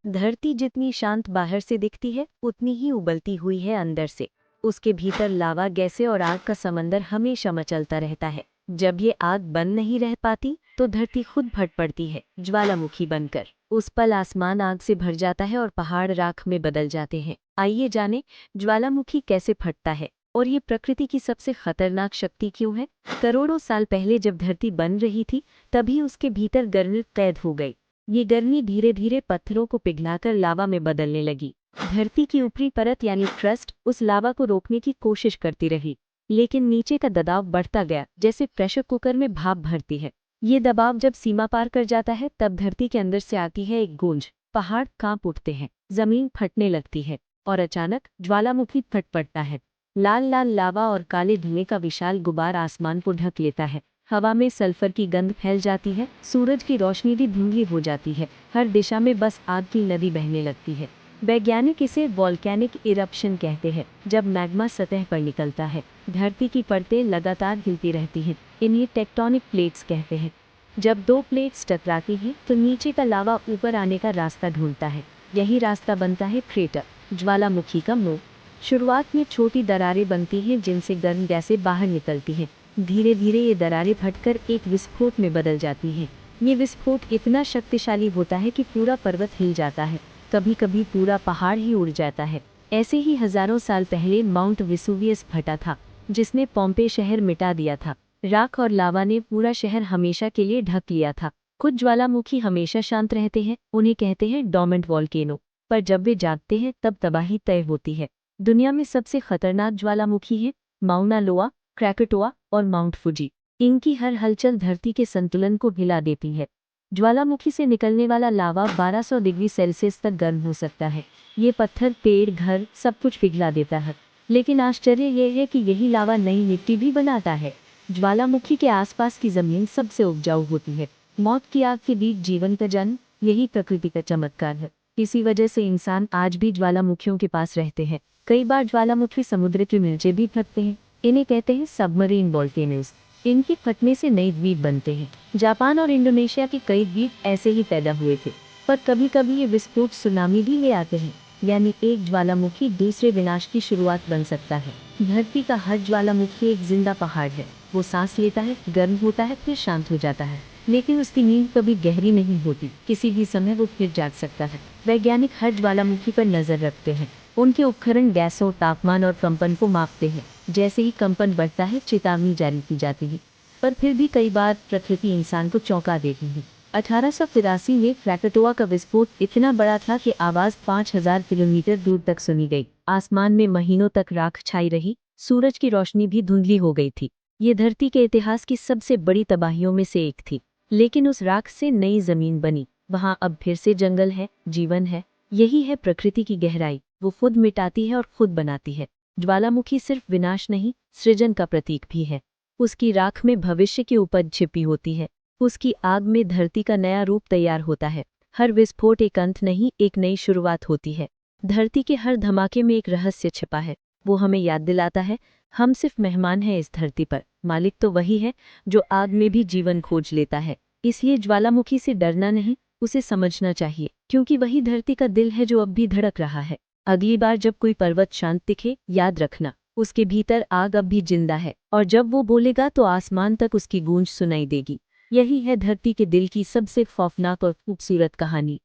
धरती जितनी शांत बाहर से दिखती है उतनी ही उबलती हुई है अंदर से। उसके भीतर लावा, गैसें और आग का समंदर हमेशा मचलता रहता है। जब ये आग बंद नहीं रह पाती तो धरती खुद फट पड़ती है, ज्वालामुखी बनकर। उस पल आसमान आग से भर जाता है और पहाड़ राख में बदल जाते हैं। आइए जाने ज्वालामुखी कैसे फटता है और ये प्रकृति की सबसे खतरनाक शक्ति क्यों है। करोड़ों साल पहले जब धरती बन रही थी तभी उसके भीतर गर्मी कैद हो गई। ये गर्मी धीरे धीरे पत्थरों को पिघलाकर लावा में बदलने लगी। धरती की ऊपरी परत यानी क्रस्ट उस लावा को रोकने की कोशिश करती रही, लेकिन नीचे का दबाव बढ़ता गया, जैसे प्रेशर कुकर में भाप भरती है। ये दबाव जब सीमा पार कर जाता है तब धरती के अंदर से आती है एक गूंज। पहाड़ कांप उठते हैं, जमीन फटने लगती है और अचानक ज्वालामुखी फट पड़ता है। लाल लाल लावा और काले धुएं का विशाल गुबार आसमान को ढक लेता है। हवा में सल्फर की गंध फैल जाती है, सूरज की रोशनी भी धुंधली हो जाती है। हर दिशा में बस आग की नदी बहने लगती है। वैज्ञानिक इसे वॉल्केनिक इरप्शन कहते हैं। जब मैग्मा सतह पर निकलता है, धरती की परतें लगातार हिलती रहती हैं। इन्हें टेक्टोनिक प्लेट्स कहते हैं। जब दो प्लेट्स टकराती हैं तो नीचे का लावा ऊपर आने का रास्ता ढूंढता है। यही रास्ता बनता है क्रेटर, ज्वालामुखी का मुंह। शुरुआत में छोटी दरारें बनती हैं जिनसे गर्म गैसें बाहर निकलती हैं। धीरे धीरे ये दरारें फटकर एक विस्फोट में बदल जाती हैं। ये विस्फोट इतना शक्तिशाली होता है कि पूरा पर्वत हिल जाता है, कभी कभी पूरा पहाड़ ही उड़ जाता है। ऐसे ही हजारों साल पहले माउंट वेसुवियस फटा था, जिसने पोम्पेई शहर मिटा दिया था। राख और लावा ने पूरा शहर हमेशा के लिए ढक लिया था। कुछ ज्वालामुखी हमेशा शांत रहते हैं, उन्हें कहते हैं डोर्मेंट वॉल्केनो। पर जब वे जागते हैं तब तबाही तय होती है। दुनिया में सबसे खतरनाक ज्वालामुखी है माउना लोआ, क्रैकेटोआ और माउंट फुजी। इनकी हर हलचल धरती के संतुलन को हिला देती है। ज्वालामुखी से निकलने वाला लावा 1200 डिग्री सेल्सियस तक गर्म हो सकता है। ये पत्थर, पेड़, घर सब कुछ पिघला देता है। लेकिन आश्चर्य यह है कि यही लावा नई मिट्टी भी बनाता है। ज्वालामुखी के आसपास की जमीन सबसे उपजाऊ होती है। मौत की आग के बीच जीवन का जन्म, यही प्रकृति का चमत्कार है। इसी वजह से इंसान आज भी ज्वालामुखियों के पास रहते हैं। कई बार ज्वालामुखी समुद्र के नीचे भी फटते हैं। इन्हें कहते हैं सबमरीन वोल्केनोज। इनके फटने से नए द्वीप बनते हैं। जापान और इंडोनेशिया के कई द्वीप ऐसे ही पैदा हुए थे। पर कभी कभी ये विस्फोट सुनामी भी ले आते हैं, यानी एक ज्वालामुखी दूसरे विनाश की शुरुआत बन सकता है। धरती का हर ज्वालामुखी एक जिंदा पहाड़ है। वो सांस लेता है, गर्म होता है, फिर शांत हो जाता है, लेकिन उसकी नींद कभी गहरी नहीं होती। किसी भी समय वो फिर जाग सकता है। वैज्ञानिक हर ज्वालामुखी पर नजर रखते हैं। उनके उपकरण गैसों, तापमान और कंपन को मापते हैं। जैसे ही कंपन बढ़ता है चेतावनी जारी की जाती है। पर फिर भी कई बार प्रकृति इंसान को चौंका देती है। 1883 में क्रैकेटोआ का विस्फोट इतना बड़ा था कि आवाज 5000 किलोमीटर दूर तक सुनी गई। आसमान में महीनों तक राख छाई रही, सूरज की रोशनी भी धुंधली हो गई थी। ये धरती के इतिहास की सबसे बड़ी तबाहियों में से एक थी। लेकिन उस राख से नई जमीन बनी। वहां अब फिर से जंगल है, जीवन है। यही है प्रकृति की गहराई। वो खुद मिटाती है और खुद बनाती है। ज्वालामुखी सिर्फ विनाश नहीं, सृजन का प्रतीक भी है। उसकी राख में भविष्य की उपज छिपी होती है। उसकी आग में धरती का नया रूप तैयार होता है। हर विस्फोट एक अंत नहीं, एक नई शुरुआत होती है। धरती के हर धमाके में एक रहस्य छिपा है। वो हमें याद दिलाता है, हम सिर्फ मेहमान हैं इस धरती पर। मालिक तो वही है जो आग में भी जीवन खोज लेता है। इसलिए ज्वालामुखी से डरना नहीं, उसे समझना चाहिए, क्योंकि वही धरती का दिल है जो अब भी धड़क रहा है। अगली बार जब कोई पर्वत शांत दिखे, याद रखना उसके भीतर आग अब भी जिंदा है, और जब वो बोलेगा तो आसमान तक उसकी गूंज सुनाई देगी। यही है धरती के दिल की सबसे खौफनाक और खूबसूरत कहानी।